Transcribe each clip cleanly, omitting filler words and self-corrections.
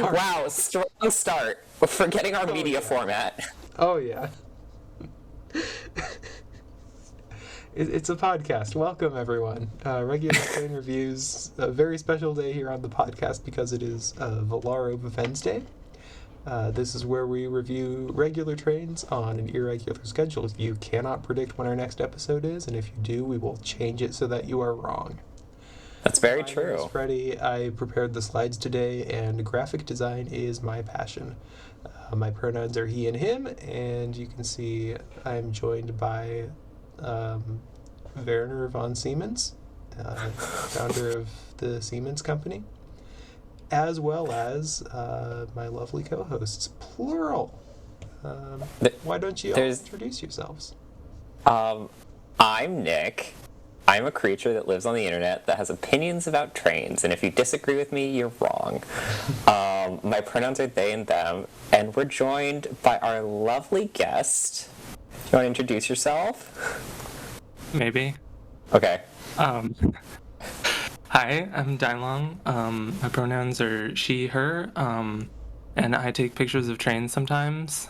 Wow, strong start. Forgetting our media format. Oh, yeah. It's a podcast. Welcome, everyone. Regular train reviews. A very special day here on the podcast because it is Velaro Wednesday. This is where we review regular trains on an irregular schedule. You cannot predict when our next episode is, and if you do, we will change it so that you are wrong. That's very My true. name is Freddie. I prepared the slides today, and graphic design is my passion. My pronouns are he and him, and you can see I'm joined by Werner von Siemens, founder of the Siemens company, as well as my lovely co-hosts, plural. Why don't you all introduce yourselves? I'm Nick. I'm a creature that lives on the internet that has opinions about trains, and if you disagree with me, you're wrong. My pronouns are they and them, and we're joined by our lovely guest. You want to introduce yourself? Maybe. Okay. Hi, I'm Dilong. My pronouns are she, her, and I take pictures of trains sometimes.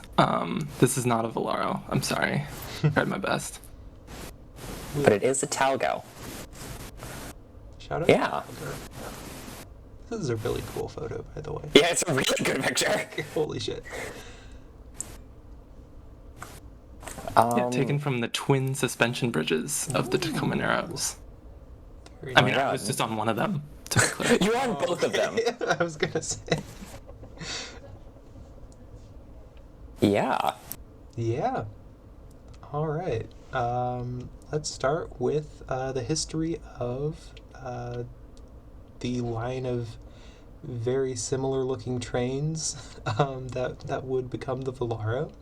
This is not a Velaro. I'm sorry. Tried my best. But it is a Talgo. Shout out. Yeah. This is a really cool photo, by the way. Yeah, it's a really good picture. Holy shit. Yeah, taken from the twin suspension bridges of the Tacoma Narrows. I mean, I was just on one of them, to be clear. You're on both of them. I was gonna say. Yeah. Yeah. All right. Let's start with the history of the line of very similar looking trains that would become the Velaro.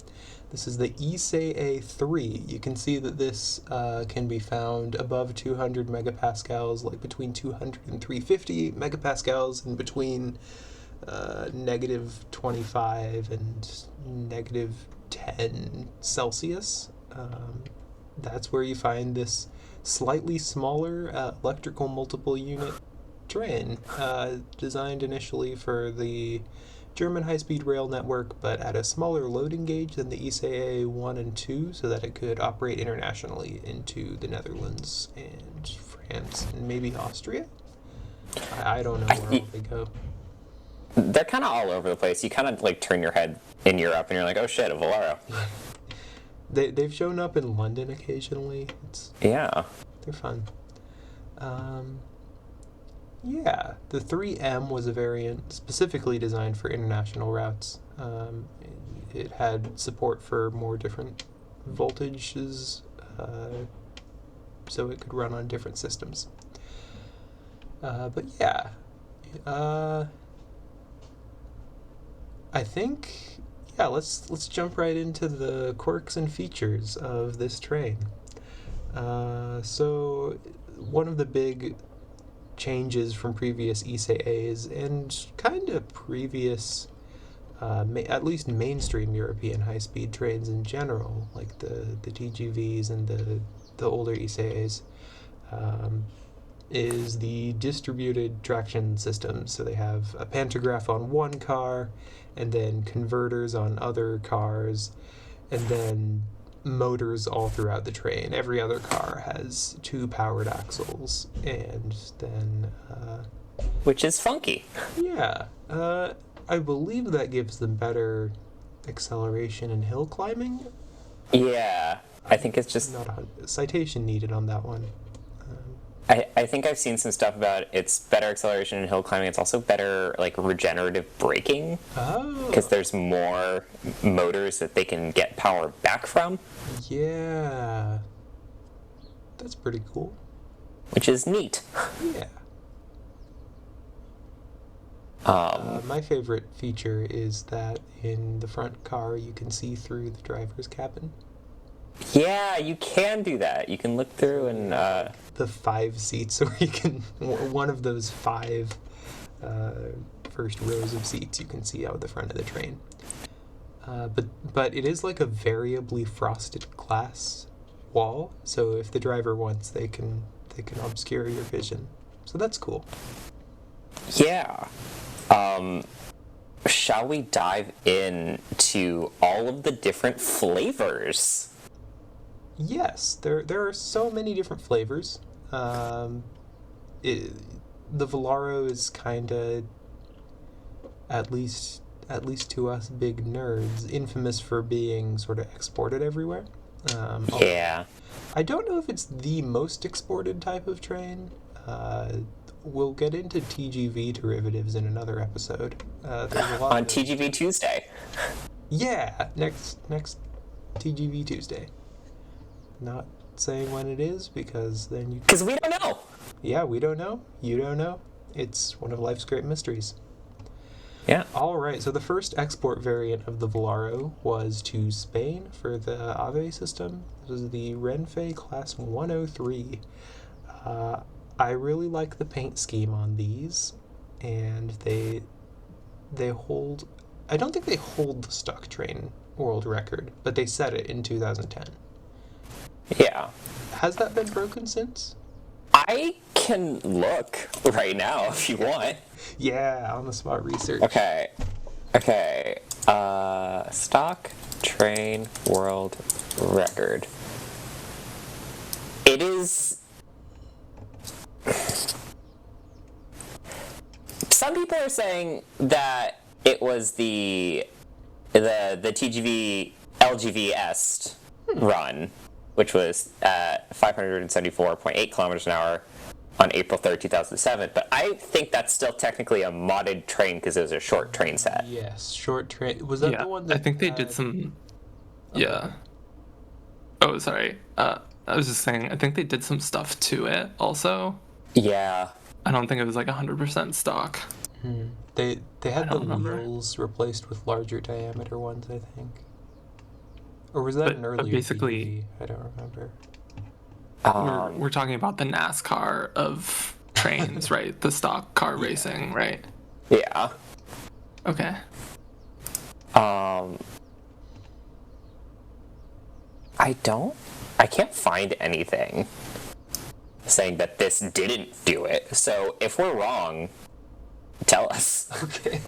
This is the ICE-3. You can see that this can be found above 200 megapascals, like between 200 and 350 megapascals, and between negative 25 and negative 10 Celsius. That's where you find this slightly smaller electrical multiple unit train, designed initially for the German high-speed rail network, but at a smaller loading gauge than the ICE 1 and 2, so that it could operate internationally into the Netherlands and France and maybe Austria. I don't know where all they go. They're kind of all over the place. You kind of like turn your head in Europe and you're like, oh shit, a Velaro. They've shown up in London occasionally. Yeah. They're fun. Yeah, the 3M was a variant specifically designed for international routes. It had support for more different voltages, so it could run on different systems. But yeah, I think, yeah, let's jump right into the quirks and features of this train. So one of the big changes from previous ICEs and kind of previous, at least mainstream European high-speed trains in general, like the TGVs and the older ICEs, is the distributed traction system. So they have a pantograph on one car, and then converters on other cars, and then motors all throughout the train. Every other car has two powered axles, and then Which is funky. yeah, I believe that gives them better acceleration in hill climbing. Yeah, I think it's just... Not a citation needed on that one. I think I've seen some stuff about it's better acceleration in hill climbing. It's also better like regenerative braking because there's more motors that they can get power back from. Yeah, that's pretty cool. Which is neat. Yeah. My favorite feature is that in the front car you can see through the driver's cabin. Yeah, you can do that. You can look through and... The 5 seats, where you can... One of those 5 first rows of seats you can see out the front of the train. But it is like a variably frosted glass wall, so if the driver wants, they can obscure your vision. So that's cool. Yeah. shall we dive into all of the different flavors? Yes, there are so many different flavors. The Velaro is kind of, at least to us big nerds, infamous for being sort of exported everywhere. Yeah. I don't know if it's the most exported type of train. We'll get into TGV derivatives in another episode. There's a lot On of... TGV Tuesday. Yeah, next TGV Tuesday. Not saying when it is, because then you... Because we don't know. Yeah, we don't know. You don't know. It's one of life's great mysteries. Yeah. All right, so the first export variant of the Velaro was to Spain for the Ave system. This was the RENFE Class 103. I really like the paint scheme on these, and they hold... I don't think they hold the stock train world record, but they set it in 2010. Yeah. Has that been broken since? I can look right now if you want. Yeah, on the spot research. Okay. Stock train world record. It is... Some people are saying that it was the TGV LGV Est run, which was at 574.8 kilometers an hour on April 3rd, 2007. But I think that's still technically a modded train because it was a short train set. Yes, short train. Was that the one that... I think they did some... Yeah. Oh, sorry. I was just saying, I think they did some stuff to it also. Yeah. I don't think it was like 100% stock. They had the remember. wheels replaced with larger diameter ones, I think. Or was that an earlier basically- TGV? I don't remember. We're talking about the NASCAR of trains, right? The stock car racing, right? Yeah. Okay. I can't find anything saying that this didn't do it. So if we're wrong, tell us. Okay.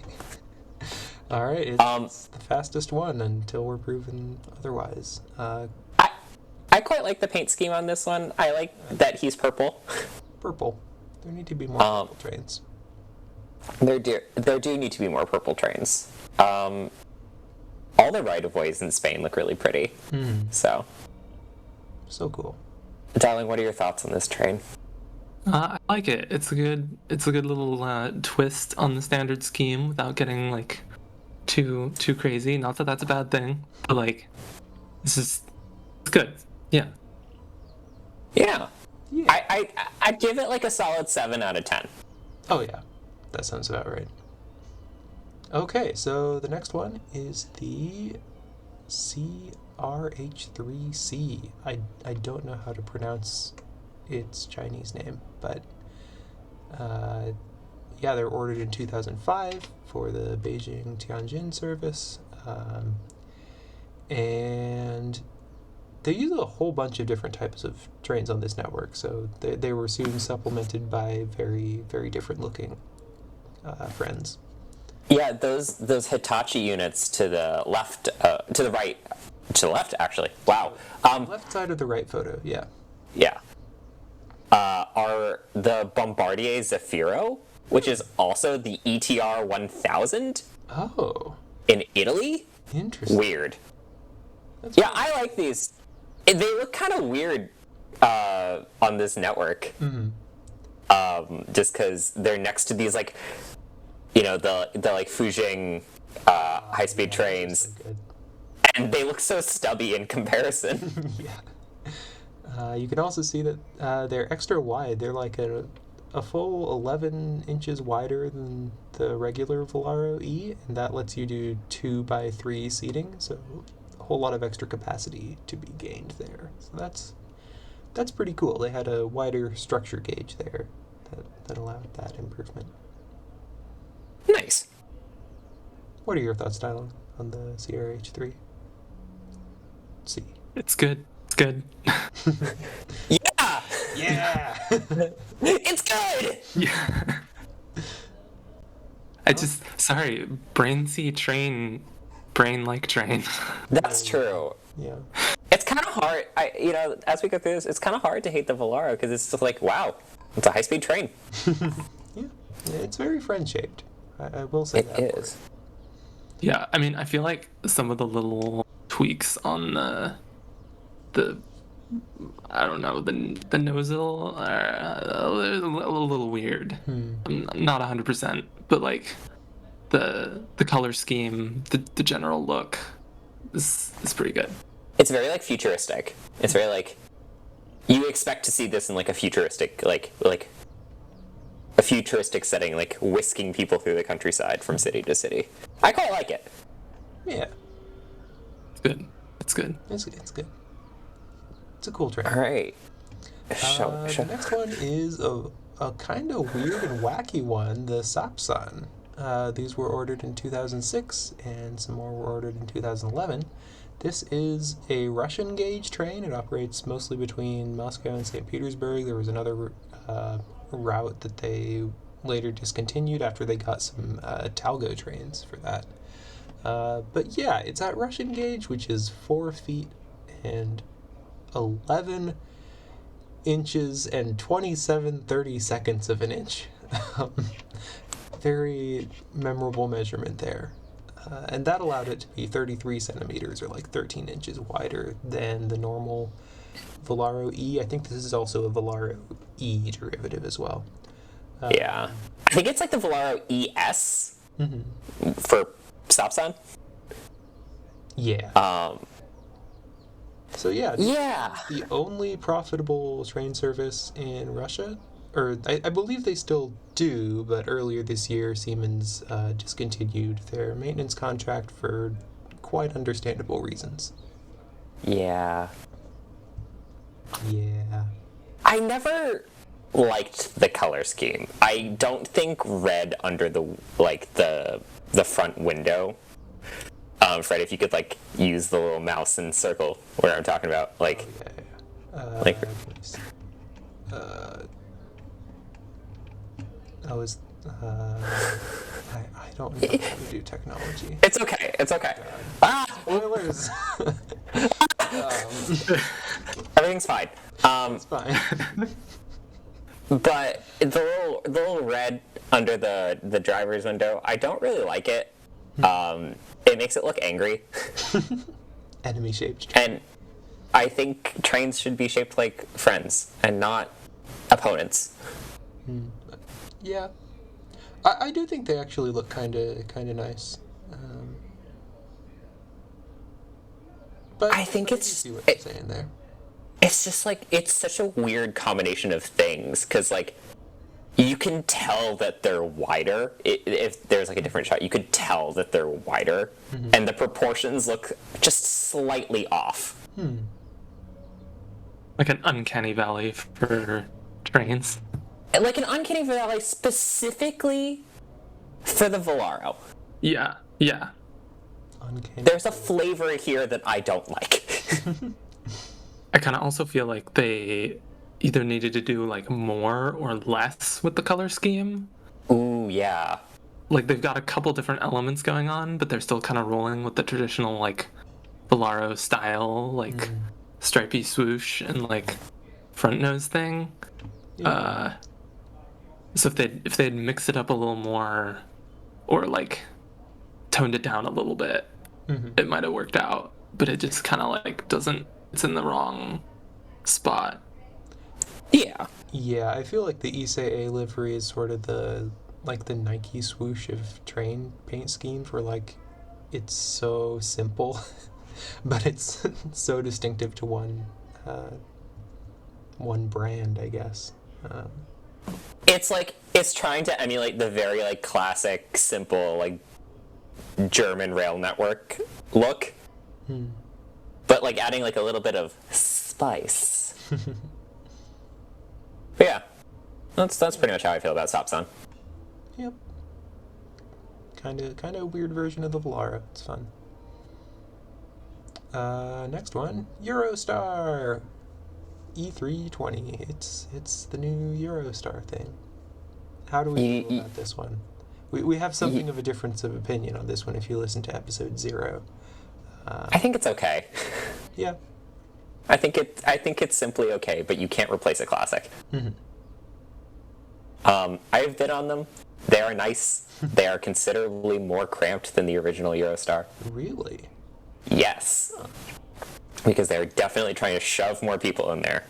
All right, it's the fastest one until we're proven otherwise. I quite like the paint scheme on this one. I like that he's purple. Purple. There need to be more purple trains. There do need to be more purple trains. All the right-of-ways in Spain look really pretty. So So cool. Darling, what are your thoughts on this train? I like it. It's a good little twist on the standard scheme without getting like too crazy. Not that that's a bad thing, but like it's good. Yeah. Yeah. Yeah. I'd give it like a solid 7 out of 10. Oh yeah, that sounds about right. Okay, so the next one is the CRH3C. I don't know how to pronounce its Chinese name, but yeah, they were ordered in 2005 for the Beijing Tianjin service, and they use a whole bunch of different types of trains on this network, so they were soon supplemented by very, very different looking friends. Yeah, those Hitachi units to the left, to the right, to the left actually. Wow. Left side of the right photo, yeah. Yeah. Are the Bombardier Zafiro, which is also the ETR 1000 Oh, in Italy. interesting. Weird. That's Yeah, I like these. They look kind of weird on this network. Just because they're next to these, like, you know, the like Fujing high-speed trains, So good. and they look so stubby in comparison. Yeah. You can also see that they're extra wide. They're like a full 11 inches wider than the regular Velaro E, and that lets you do 2x3 seating, so a whole lot of extra capacity to be gained there. So that's pretty cool. They had a wider structure gauge there that allowed that improvement. Nice. What are your thoughts, Dylan, on the CRH3? C. It's good. It's good. Yeah, Yeah! it's good. Yeah. I just sorry, brain C train, brain like train. That's true. Yeah. It's kind of hard. As we go through this, it's kind of hard to hate the Velaro because it's just like, wow, it's a high-speed train. Yeah. It's very friend-shaped. I will say that. It is. Yeah, I mean, I feel like some of the little tweaks on the I don't know, the nozzle are a little weird. I'm not 100%, but like the color scheme, the general look is pretty good. It's very like futuristic. It's very like you expect to see this in like a futuristic like a futuristic setting, like whisking people through the countryside from city to city. I quite like it. Yeah. It's good. It's good. It's good. It's a cool train. All right. The next one is a kind of weird and wacky one, the Sapsan. These were ordered in 2006, and some more were ordered in 2011. This is a Russian gauge train. It operates mostly between Moscow and St. Petersburg. There was another route that they later discontinued after they got some Talgo trains for that. But yeah, it's at Russian gauge, which is 4 feet and 11 inches and 27/32 of an inch. Very memorable measurement there. And that allowed it to be 33 centimeters, or like 13 inches wider than the normal Velaro E. I think this is also a Velaro E derivative as well. Yeah. I think it's like the Velaro ES for Sapsan. Yeah. So yeah. Yeah. The only profitable train service in Russia, or I believe they still do, but earlier this year Siemens discontinued their maintenance contract for quite understandable reasons. Yeah. Yeah. I never liked the color scheme. I don't think red under the front window. Fred, if you could like use the little mouse and circle where I'm talking about, like, let me see. I was. I don't know how to do technology. It's okay. It's okay. Spoilers. Everything's fine. It's fine. But the little red under the driver's window, I don't really like it. It makes it look angry. Enemy shaped. And I think trains should be shaped like friends and not opponents. Yeah, I do think they actually look kind of nice. But I think you it's see what you're saying there. It's just like it's such a weird combination of things because like you can tell that they're wider. If there's like a different shot, you could tell that they're wider, and the proportions look just slightly off. Like an uncanny valley for trains. And like an uncanny valley specifically for the Velaro. Yeah. Uncanny. There's a flavor here that I don't like. I kind of also feel like they either needed to do like more or less with the color scheme. Ooh, yeah. Like they've got a couple different elements going on, but they're still kind of rolling with the traditional like Velaro style, like stripy swoosh and like front nose thing. Yeah. So if they'd mixed it up a little more, or like toned it down a little bit, it might have worked out. But it just kind of like doesn't. It's in the wrong spot. Yeah. Yeah, I feel like the Issei livery is sort of the Nike swoosh of train paint schemes, where like it's so simple, but it's so distinctive to one brand, I guess. It's like it's trying to emulate the very like classic, simple like German rail network look, but like adding like a little bit of spice. But yeah, that's pretty much how I feel about Sapsan. Yep. Kind of weird version of the Velaro. It's fun. Next one, Eurostar E320. It's the new Eurostar thing. How do we feel about this one? We have something of a difference of opinion on this one if you listen to episode 0. I think it's okay. Yeah. I think it's simply okay, but you can't replace a classic. Mm-hmm. I've been on them. They are nice. They are considerably more cramped than the original Eurostar. Really? Yes. Because they're definitely trying to shove more people in there.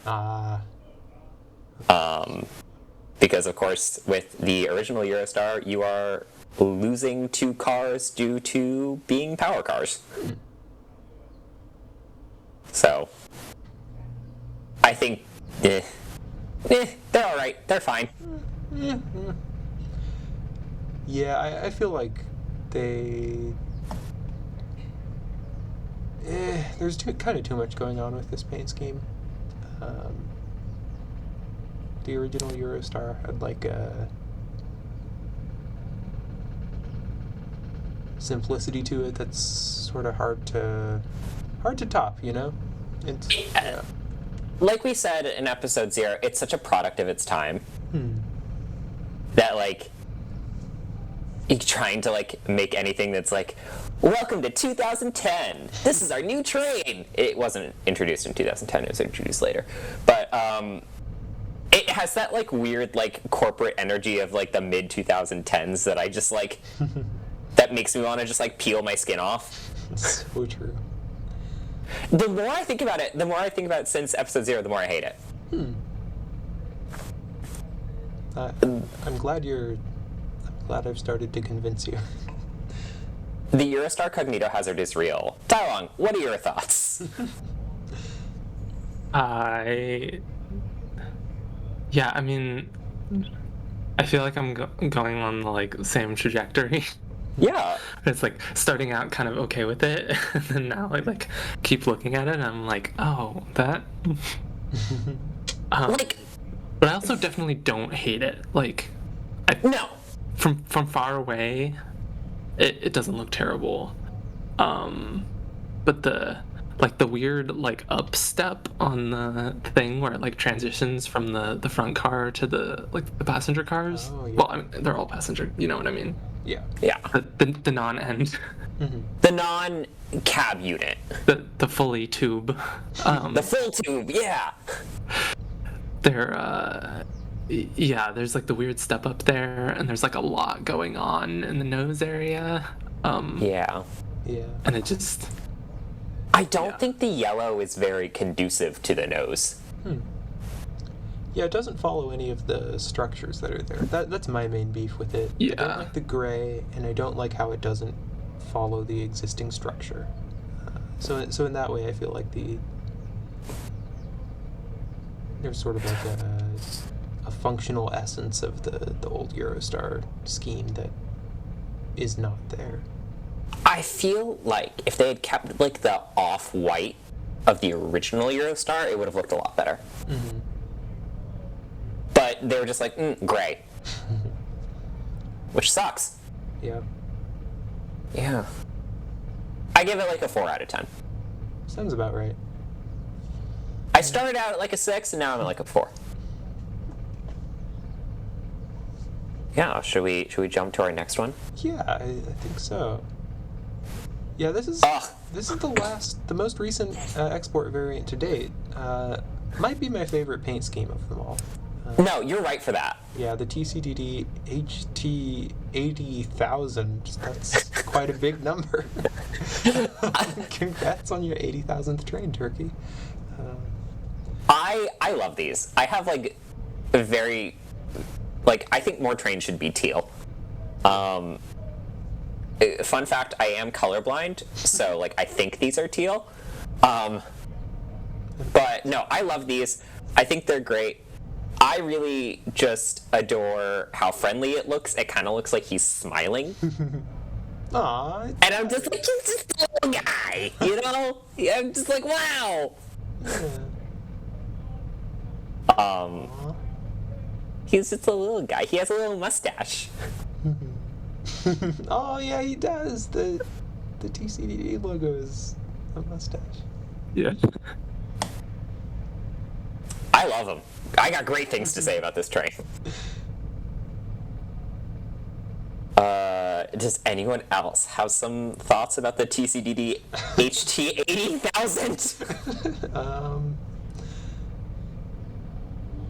Because, of course, with the original Eurostar, you are losing 2 cars due to being power cars. So, I think, they're alright. They're fine. Yeah, I feel like there's kind of too much going on with this paint scheme. The original Eurostar had like a simplicity to it that's sort of hard to top, you know? Yeah. Like we said in episode 0, it's such a product of its time that, like, you're trying to, like, make anything that's like, welcome to 2010, this is our new train. It wasn't introduced in 2010, it was introduced later. But, it has that, like, weird, like, corporate energy of, like, the mid-2010s that I just, like, that makes me want to just, like, peel my skin off. So true. The more I think about it since episode 0, the more I hate it. I'm glad I've started to convince you. The Eurostar Cognito hazard is real. Dilong, what are your thoughts? Yeah, I mean, I feel like I'm going on the, like, same trajectory. Yeah. It's like starting out kind of okay with it, and then now I, like, keep looking at it, and I'm like, oh, that. Like, but I also definitely don't hate it. Like, no. From far away, it doesn't look terrible. But the weird, like, up step on the thing where it, like, transitions from the front car to the passenger cars. Oh, yeah. Well, I mean, they're all passenger, you know what I mean? Yeah. Yeah. The non-end. Mm-hmm. The non-cab unit. The fully tube. The full tube, yeah. There's, like, the weird step up there, and there's, like, a lot going on in the nose area. Yeah. Yeah. And it just... I don't think the yellow is very conducive to the nose. Yeah, it doesn't follow any of the structures that are there. That's my main beef with it. Yeah. I don't like the gray, and I don't like how it doesn't follow the existing structure. So in that way, I feel like there's sort of like a functional essence of the old Eurostar scheme that is not there. I feel like if they had kept, like, the off-white of the original Eurostar, it would have looked a lot better. Mm-hmm. But they were just like, gray. Which sucks. Yeah. Yeah. I give it, like, a 4 out of 10. Sounds about right. I started out at, like, a 6, and now I'm at, like, a 4. Yeah, should we jump to our next one? Yeah, I think so. Yeah, this is the most recent export variant to date. Might be my favorite paint scheme of them all. No, you're right for that. Yeah, the TCDD HT80000. That's quite a big number. Congrats on your 80,000th train, Turkey. I love these. I have, like, very, like, I think more trains should be teal. Fun fact, I am colorblind, so, like, I think these are teal. But no, I love these. I think they're great. I really just adore how friendly it looks. It kind of looks like he's smiling. Aww. And I'm just like, he's just a little guy, you know? I'm just like, wow. He's just a little guy. He has a little mustache. Oh yeah, he does. The TCDD logo is a mustache. Yeah. I love him. I got great things to say about this train. does anyone else have some thoughts about the TCDD HT80000?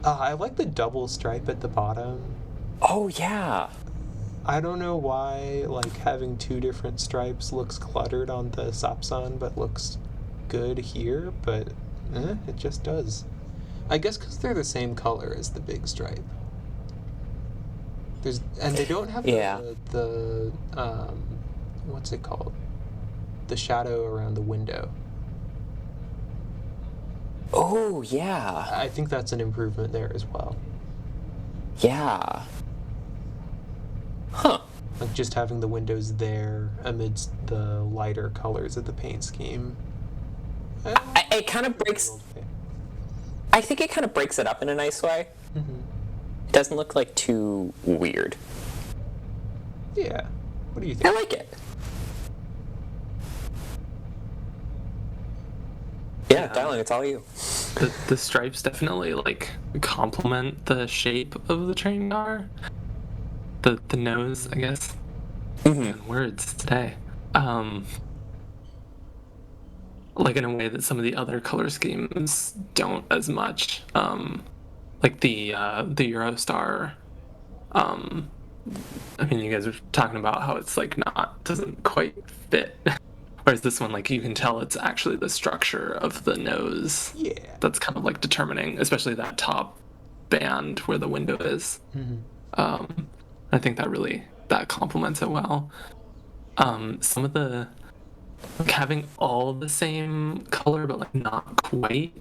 I like the double stripe at the bottom. Oh yeah. I don't know why like having two different stripes looks cluttered on the Sapsan, but looks good here. But it just does. I guess because they're the same color as the big stripe. And they don't have the what's it called? The shadow around the window. Oh yeah. I think that's an improvement there as well. Yeah. Huh. Like just having the windows there amidst the lighter colors of the paint scheme. It kind of breaks. I think it kind of breaks it up in a nice way. Mm-hmm. It doesn't look like too weird. Yeah. What do you think? I like it. Yeah, Dilong, it's all you. The stripes definitely like complement the shape of the train car. The nose, I guess. And words today. Like in a way that some of the other color schemes don't as much. Like the Eurostar. I mean, you guys are talking about how it's like doesn't quite fit. Whereas this one, like you can tell it's actually the structure of the nose. Yeah. That's kind of like determining, especially that top band where the window is. Mm-hmm. I think that complements it well. Some of the like having all the same color, but like not quite,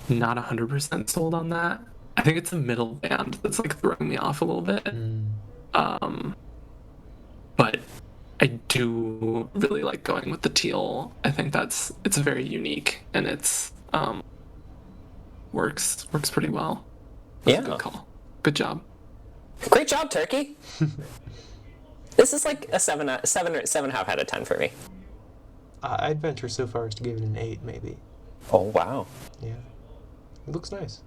not 100% sold on that. I think it's a middle band that's like throwing me off a little bit. But I do really like going with the teal. I think it's very unique and it's works pretty well. That's a good call. Good job. Great job, Turkey. This is like a 7.5 out of 10 for me. I'd venture so far as to give it an 8, maybe. Oh wow. Yeah. It looks nice.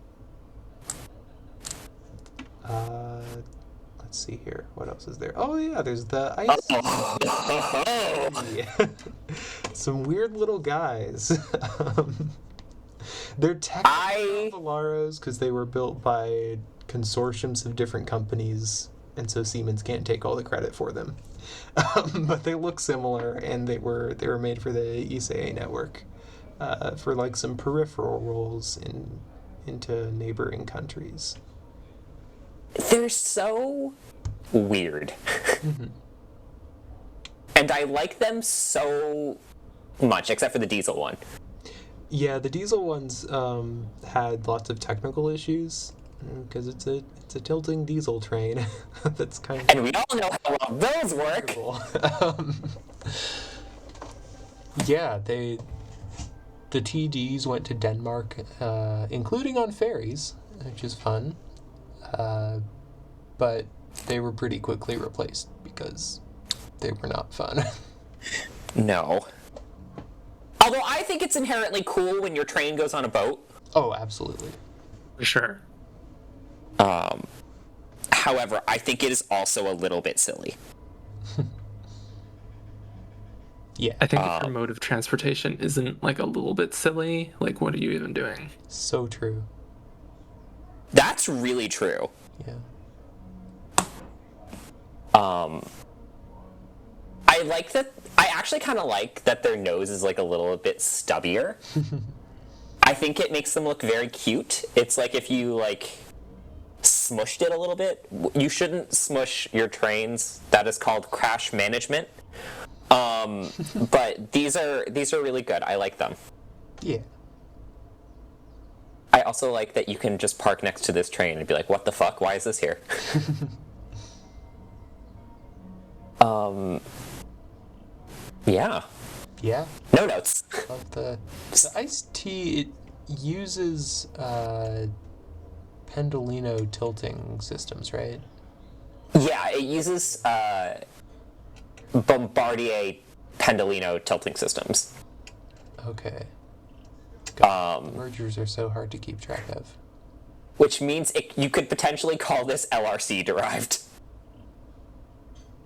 Let's see here. What else is there? Oh yeah, there's the ice. Yeah. Some weird little guys. They're technically Velaros because they were built by consortiums of different companies, and so Siemens can't take all the credit for them. But they look similar, and they were made for the ICE network for like some peripheral roles into neighboring countries. They're so weird. And I like them so much, except for the diesel one. Yeah, the diesel ones had lots of technical issues because it's a tilting diesel train. That's kind of. And we all know how well those work. Yeah, the TDs went to Denmark, including on ferries, which is fun. But they were pretty quickly replaced because they were not fun. No. Although I think it's inherently cool when your train goes on a boat. Oh, absolutely. For sure. However, I think it is also a little bit silly. Yeah. I think if your mode of transportation isn't like a little bit silly, like what are you even doing? So true. That's really true. Yeah. I like that. I actually kind of like that their nose is like a little bit stubbier. I think it makes them look very cute. It's like if you like smushed it a little bit. You shouldn't smush your trains. That is called crash management. But these are really good. I like them. Yeah. I also like that you can just park next to this train and be like, what the fuck? Why is this here? Yeah. Yeah. No notes. Love the iced tea. It uses Pendolino tilting systems, right? Yeah, it uses Bombardier Pendolino tilting systems. Okay. God, mergers are so hard to keep track of. Which means you could potentially call this LRC derived.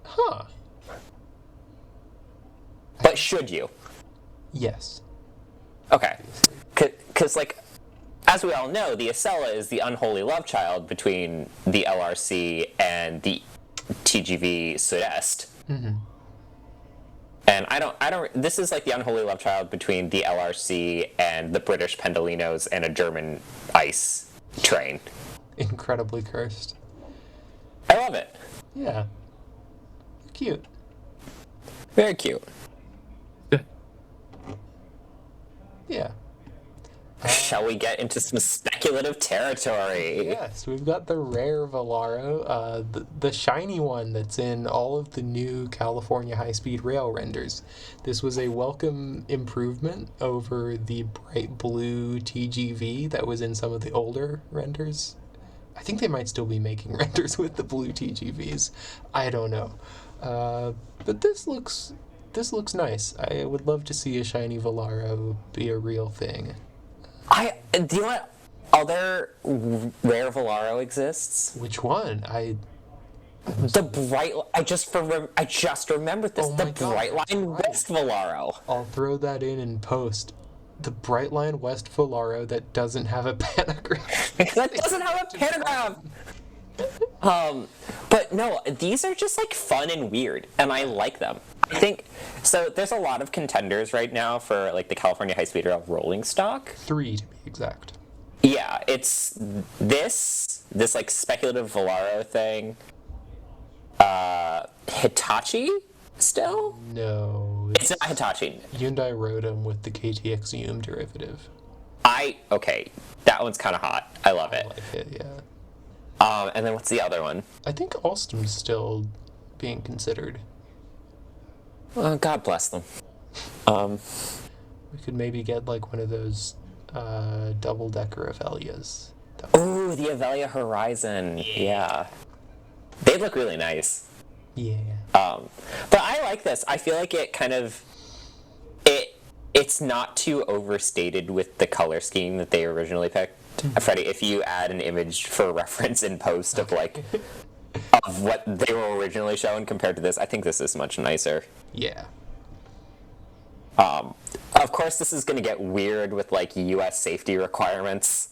Huh. should you? Yes. Okay. Because, like, as we all know, the Acela is the unholy love child between the LRC and the TGV Sud-Est. Mm-hmm. And I don't. This is like the unholy love child between the LRC and the British Pendolinos and a German ice train. Incredibly cursed. I love it. Yeah. Cute. Very cute. Yeah. Shall we get into some speculative territory? Yes, we've got the rare Velaro, the shiny one that's in all of the new California high-speed rail renders. This was a welcome improvement over the bright blue TGV that was in some of the older renders. I think they might still be making renders with the blue TGVs. I don't know. But this looks nice. I would love to see a shiny Velaro be a real thing. Do you know what other rare Velaro exists? Which one? The bright. I just remembered this. Oh The my God, Bright that's Line right. West Velaro. I'll throw that in post. The Brightline West Velaro that doesn't have a panagram. That doesn't have a pentagram. But no, these are just like fun and weird, and I like them. I think so. There's a lot of contenders right now for like the California High Speed Rail rolling stock. 3 to be exact. Yeah, it's this like speculative Velaro thing. Hitachi still? No. It's not Hitachi. Hyundai Rotem with the KTX Zoom derivative. Okay, that one's kind of hot. I love I it. like it, yeah. And then what's the other one? I think Alstom's still being considered. God bless them. We could maybe get like one of those double-decker Avelias. Oh, the Avelia Horizon. Yeah. They look really nice. Yeah. But I like this. I feel like it kind of it's not too overstated with the color scheme that they originally picked. Freddie, if you add an image for reference in post of like of what they were originally shown compared to this, I think this is much nicer. Yeah. Of course, this is going to get weird with like U.S. safety requirements.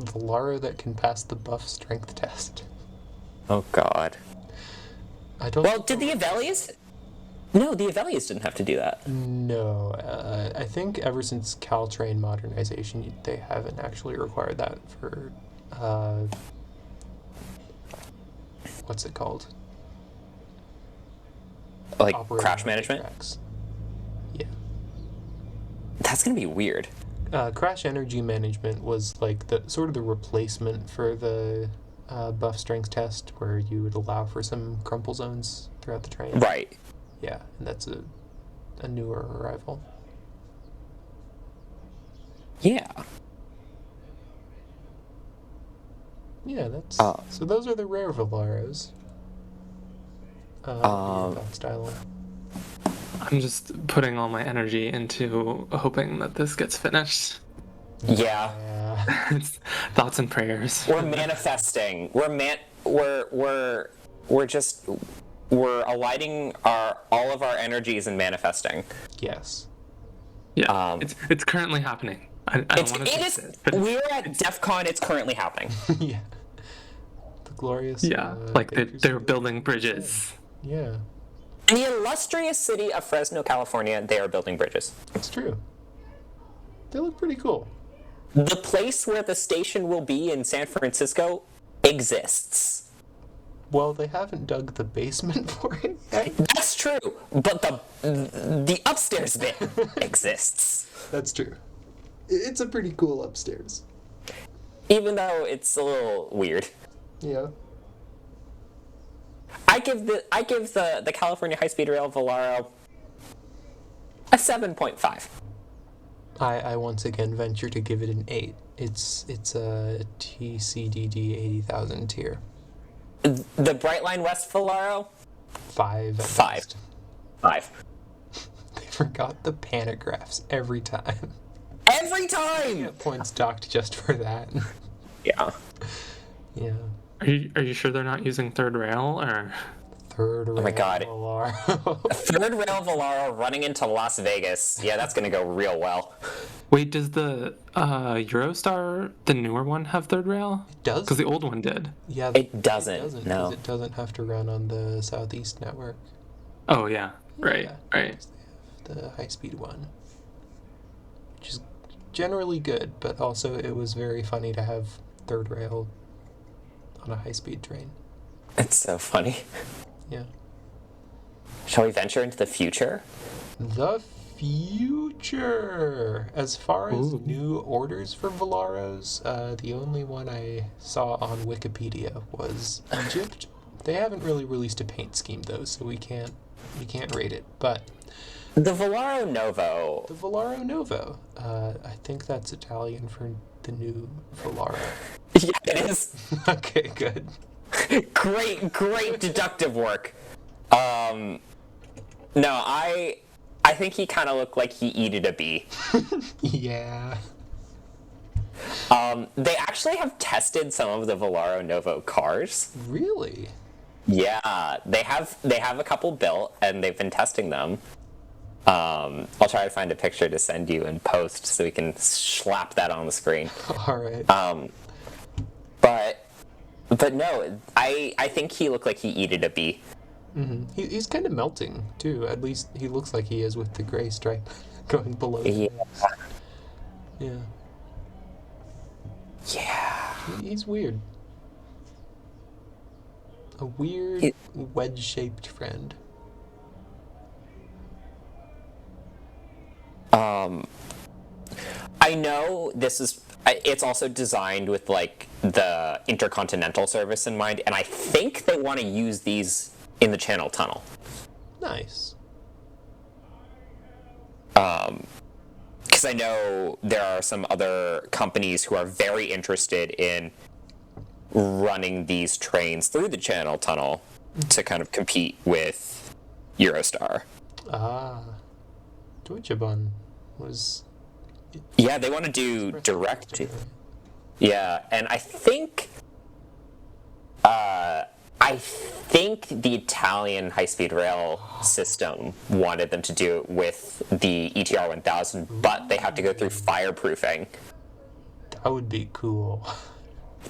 Velaro that can pass the buff strength test. Oh God. I don't. Well, did the Avelias? No, the Avelias didn't have to do that. No, I think ever since Caltrain modernization, they haven't actually required that for, what's it called? Like Operating crash on management. tracks. Yeah. That's going to be weird. Crash energy management was like the sort of the replacement for the buff strength test, where you would allow for some crumple zones throughout the train. Right. Yeah, and that's a newer arrival. Yeah. Yeah, that's so. Those are the rare Velaros. Style. I'm just putting all my energy into hoping that this gets finished. Yeah. Yeah. It's thoughts and prayers. We're manifesting. We're aligning all of our energies and manifesting. Yes. Yeah, it's currently happening. I don't want to fix it. But We're at DEF CON. It's currently happening. Yeah. The glorious. yeah, like Bakersfield. they're building bridges. Yeah, In the illustrious city of Fresno, California, they are building bridges. it's true. They look pretty cool. The place where the station will be in San Francisco exists. Well, they haven't dug the basement for it yet. That's true, but the upstairs bit exists. That's true. It's a pretty cool upstairs. Even though it's a little weird. Yeah. I give the California High Speed Rail Velaro a 7.5. I once again venture to give it an 8. It's a TCDD 80,000 tier. The Brightline West Velaro, 5. at 5. least. 5. They forgot the panagraphs every time. Every time. Points docked just for that. Yeah. Yeah. Are you sure they're not using third rail or? Third rail my God. Velaro. Third rail Velaro running into Las Vegas. Yeah, that's gonna go real well. Wait, does the Eurostar, the newer one, have third rail? It does. Because the old one did. Yeah, It doesn't, because no. it doesn't have to run on the Southeast network. Oh yeah, right, Yeah, right. they have the high-speed one, which is generally good, but also it was very funny to have third rail on a high-speed train. It's so funny. Yeah. Shall we venture into the future? The future! As far as Ooh. new orders for Velaros, the only one I saw on Wikipedia was Egypt. They haven't really released a paint scheme though, so we can't rate it. But The Velaro Novo. the Velaro Novo, I think that's Italian for the new Velaro. Yeah, it is. Okay, good. Great deductive work. No, I think he kind of looked like he eated a bee. Yeah. They actually have tested some of the Velaro Novo cars. Really? Yeah, they have a couple built, and they've been testing them. I'll try to find a picture to send you in post so we can slap that on the screen. All right. But no, I think he looked like he eated a bee. He's kind of melting too. At least he looks like he is with the gray stripe going below. the Yeah. wings. Yeah. Yeah. He's weird. A weird wedge-shaped friend. I know it's also designed with like the intercontinental service in mind, and I think they want to use these in the Channel Tunnel. Nice. Because I know there are some other companies who are very interested in running these trains through the Channel Tunnel to kind of compete with Eurostar. Ah. Deutsche Bahn was... Yeah, they want to do direct. Yeah, and I think the Italian high-speed rail system wanted them to do it with the ETR 1000, but they have to go through fireproofing. That would be cool.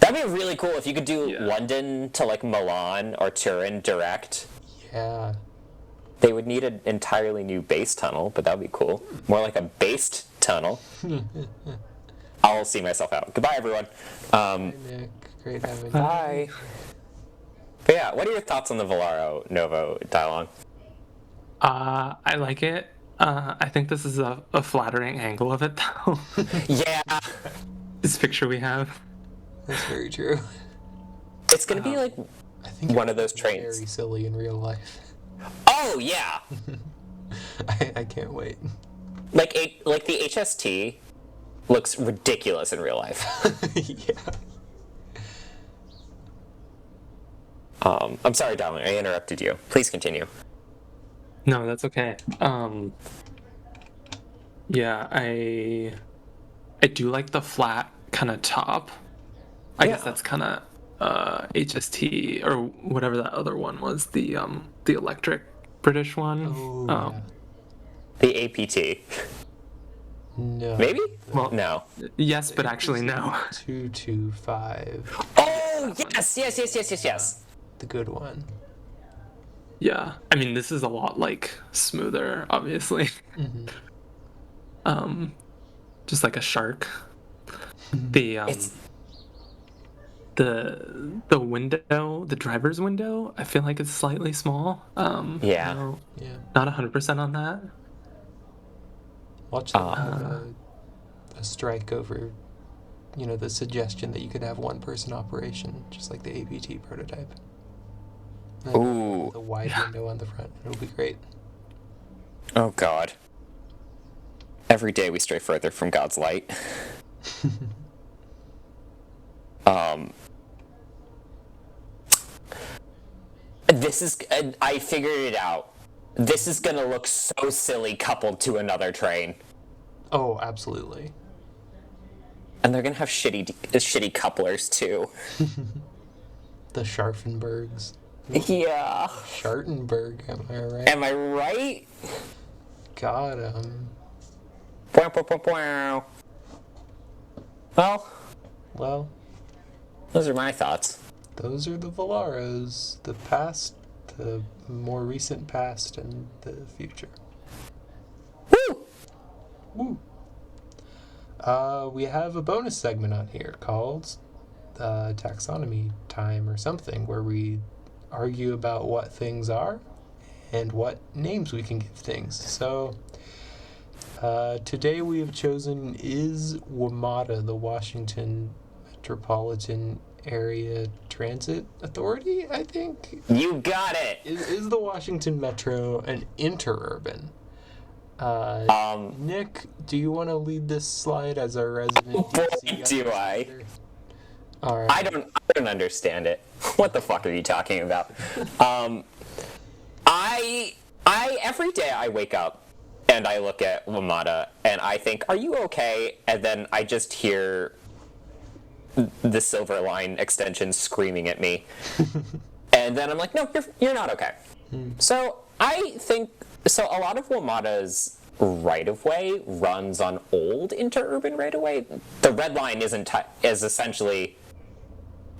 That'd be really cool if you could do Yeah. London to like Milan or Turin direct. Yeah. They would need an entirely new base tunnel, but that would be cool. More like a based tunnel. I'll see myself out. Goodbye, everyone. Hey, Nick. Great having you. Bye. But yeah, what are your thoughts on the Velaro Novo, Dilong? I like it. I think this is a flattering angle of it, though. Yeah, This picture we have. That's very true. it's gonna be like I think one it of those would be trains. Very silly in real life. Oh yeah, I can't wait. like the HST looks ridiculous in real life. Yeah. I'm sorry, Dilong, I interrupted you. Please continue. No, that's okay. Yeah, I do like the flat kind of top. I guess Yeah. that's kind of HST or whatever that other one was, the electric British one. Oh, yeah. The APT, No. maybe? Well, No. yes, but actually no. 225. Oh yes. The good one. Yeah, I mean this is a lot like smoother, obviously. Just like a shark. The It's the window, the driver's window, I feel like it's slightly small. Yeah. No, Yeah. not 100% on that. Watch them have a strike over, the suggestion that you could have one-person operation, just like the APT prototype. And then Ooh. the wide window on the front. It'll be great. Oh God. Every day we stray further from God's light. This is. I figured it out. This is gonna look so silly coupled to another train, Oh, absolutely. and they're gonna have shitty couplers too. The Scharfenbergs. Yeah. Schartenberg, am I right? Am I right? Got him. Wow, wow, wow, wow. Well, Well, those are my thoughts. those are the Velaros. The past, the more recent past, and the future. Woo! Woo! We have a bonus segment on here called Taxonomy Time or something, where we argue about what things are and what names we can give things. So today we have chosen is WMATA, the Washington Metropolitan Area Transit Authority, I think? You got it! Is the Washington Metro an interurban? Nick, do you want to lead this slide as our resident DC do I. understander? All right. I don't understand it. What the fuck are you talking about? I every day I wake up and I look at WMATA and I think, are you okay? And then I just hear the Silver Line extension screaming at me. And then I'm like, no, you're not okay. So I think, so a lot of WMATA's right-of-way runs on old interurban right-of-way. The red line is essentially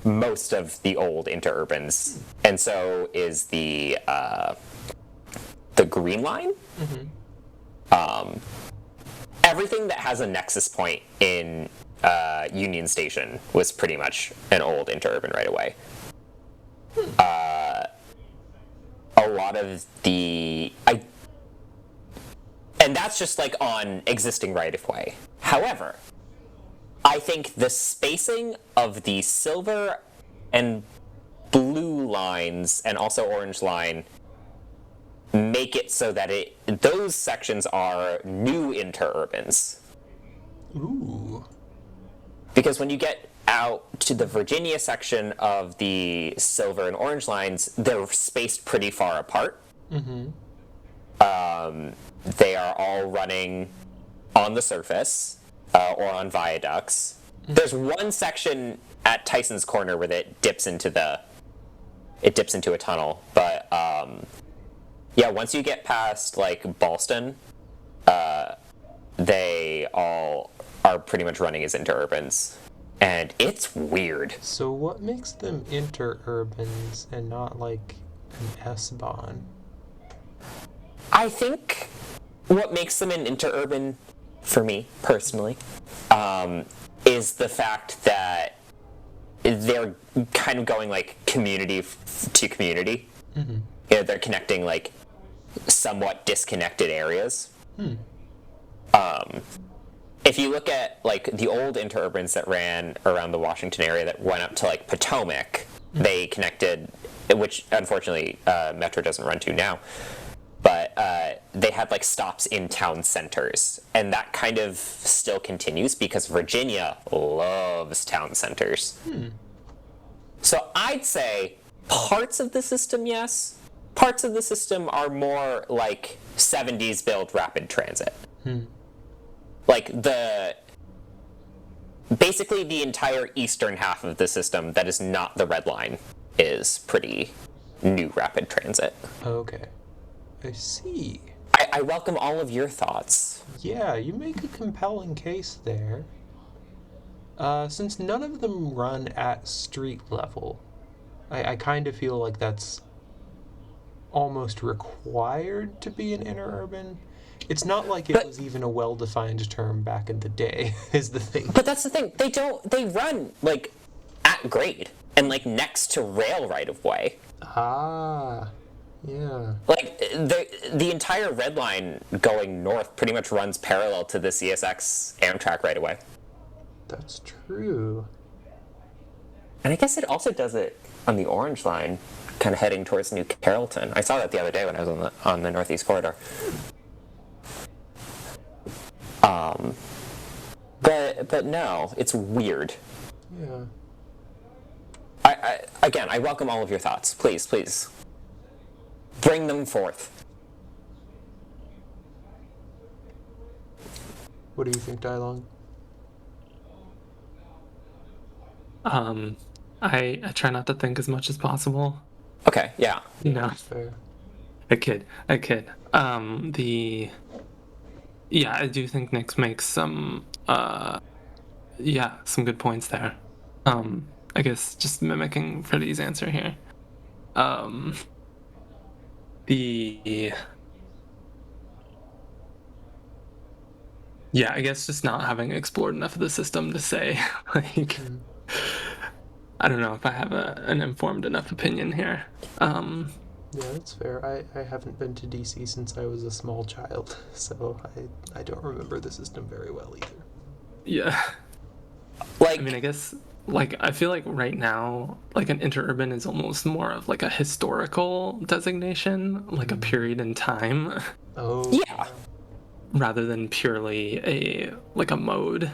most of the old interurbans, and so is the green line. Everything that has a nexus point in Union Station was pretty much an old interurban right-of-way. A lot of and that's just like on existing right-of-way. However, I think the spacing of the silver and blue lines and also orange line make it so that those sections are new interurbans. Ooh. Because when you get out to the Virginia section of the silver and orange lines, they're spaced pretty far apart. They are all running on the surface or on viaducts. There's one section at Tyson's Corner where it dips into a tunnel. But yeah, once you get past like Ballston, they all are pretty much running as interurbans. And it's weird. So what makes them interurbans and not like an S-Bahn? I think what makes them an interurban, for me personally, is the fact that they're kind of going like community to community. Yeah, they're connecting like somewhat disconnected areas. If you look at like the old interurbans that ran around the Washington area that went up to like Potomac, they connected, which unfortunately Metro doesn't run to now. But they had like stops in town centers, and that kind of still continues because Virginia loves town centers. So I'd say parts of the system, yes. Parts of the system are more like 70s build rapid transit. Like basically the entire eastern half of the system that is not the red line is pretty new rapid transit. Okay. I see. I welcome all of your thoughts. Yeah, you make a compelling case there. Since none of them run at street level, I kind of feel like that's almost required to be an interurban. It's not like it was even a well-defined term back in the day, is the thing. But that's the thing. They run, like, at grade and, like, next to rail right-of-way. Ah, yeah. Like, the entire red line going north pretty much runs parallel to the CSX Amtrak right-of-way. That's true. And I guess it also does it on the orange line, kind of heading towards New Carrollton. I saw that the other day when I was on the Northeast Corridor. But no, it's weird. Yeah. I welcome all of your thoughts. Please, please. Bring them forth. What do you think, Dilong? I try not to think as much as possible. Okay, yeah. No, Fair. I kid. Yeah, I do think Nick makes some some good points there. I guess just mimicking Freddie's answer here. Um, the Yeah, I guess just not having explored enough of the system to say, like, I don't know if I have an informed enough opinion here. Yeah, that's fair. I haven't been to DC since I was a small child, so I don't remember the system very well either. Yeah. Like, I mean, I guess, like, I feel like right now, like, an interurban is almost more of, like, a historical designation, like a period in time, Oh, yeah. rather than purely a mode.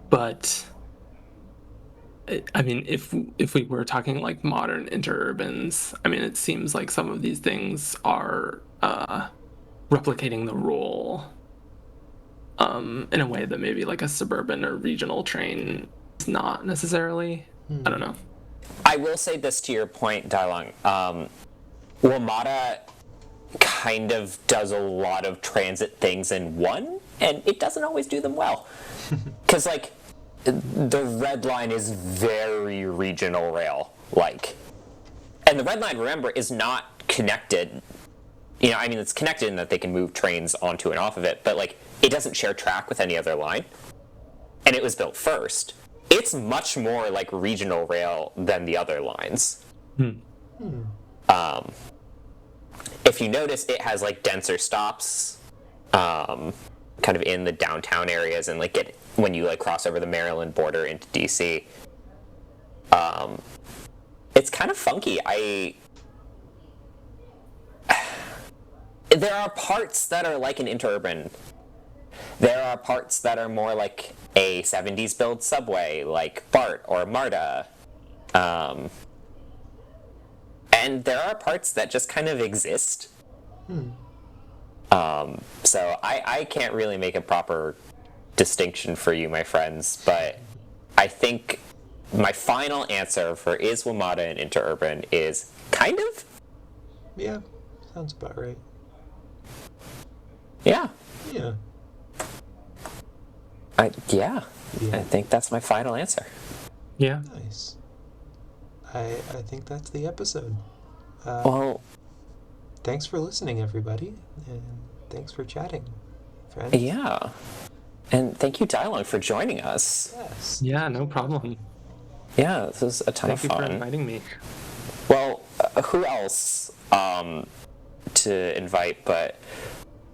But I mean, if we were talking like modern interurbans, I mean, it seems like some of these things are replicating the role in a way that maybe like a suburban or regional train is not necessarily. I don't know. I will say this to your point, Dilong. wmata kind of does a lot of transit things in one, and it doesn't always do them well. Because, like, the red line is very regional rail, like. And the red line, remember, is not connected. You know, I mean, it's connected in that they can move trains onto and off of it, but, like, it doesn't share track with any other line. And it was built first. It's much more like regional rail than the other lines. If you notice, it has, like, denser stops, kind of in the downtown areas, and like when you like cross over the Maryland border into DC. It's kind of funky. There are parts that are like an interurban. There are parts that are more like a 70s build subway, like BART or MARTA. And there are parts that just kind of exist. So I can't really make a proper distinction for you, my friends, but I think my final answer for is wmata an interurban is kind of. Yeah, sounds about right. Yeah. Yeah. Yeah. I think that's my final answer. Yeah. Nice. I think that's the episode. Well, Thanks for listening, everybody, and thanks for chatting, friends. yeah. And thank you, Dilong, for joining us. Yes. Yeah, no problem. Yeah, this was a ton Thank you of for fun. inviting me. Well, who else to invite but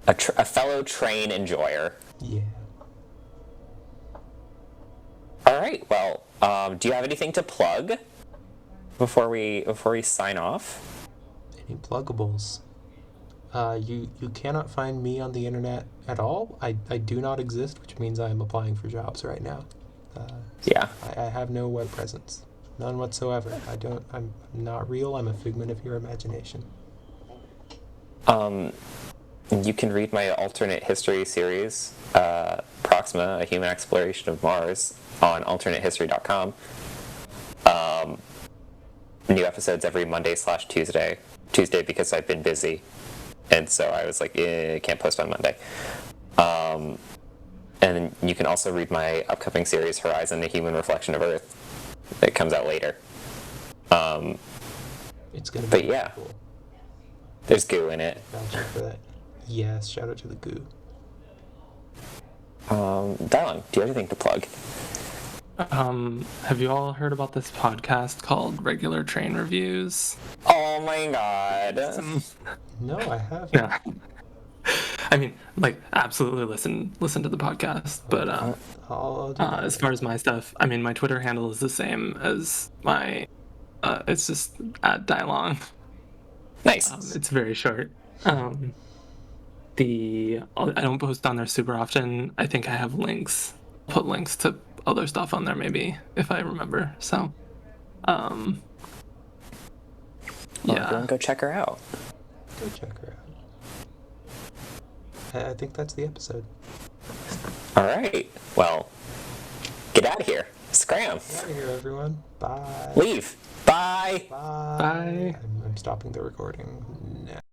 a fellow train enjoyer? Yeah. All right. Well, do you have anything to plug before we sign off? Any pluggables? You cannot find me on the internet at all. I do not exist, which means I am applying for jobs right now. Yeah. I have no web presence, none whatsoever. I'm not real. I'm a figment of your imagination. You can read my alternate history series, Proxima: A Human Exploration of Mars, on alternatehistory.com. New episodes every Monday/Tuesday. Tuesday because I've been busy, and so I was like, can't post on Monday. And then you can also read my upcoming series, Horizon: A Human Reflection of Earth. It comes out later. It's gonna be But yeah. cool. There's goo in it. Vouching for that. Yes, shout out to the goo. Dilong, do you have anything to plug? Have you all heard about this podcast called Regular Train Reviews? Oh my god. No, I haven't. Yeah. I mean, like, absolutely listen to the podcast. But I'll do that. as far as my stuff, I mean, my Twitter handle is the same as my. It's just @Dilong. Nice. It's very short. I don't post on there super often. I think I have links. Put links to other stuff on there maybe if I remember. So, Well, yeah. everyone go check her out. Go check her out. I think that's the episode. All right. Well, get out of here. Scram. Get out of here, everyone. Bye. Leave. Bye. Bye. Bye. Bye. I'm stopping the recording now.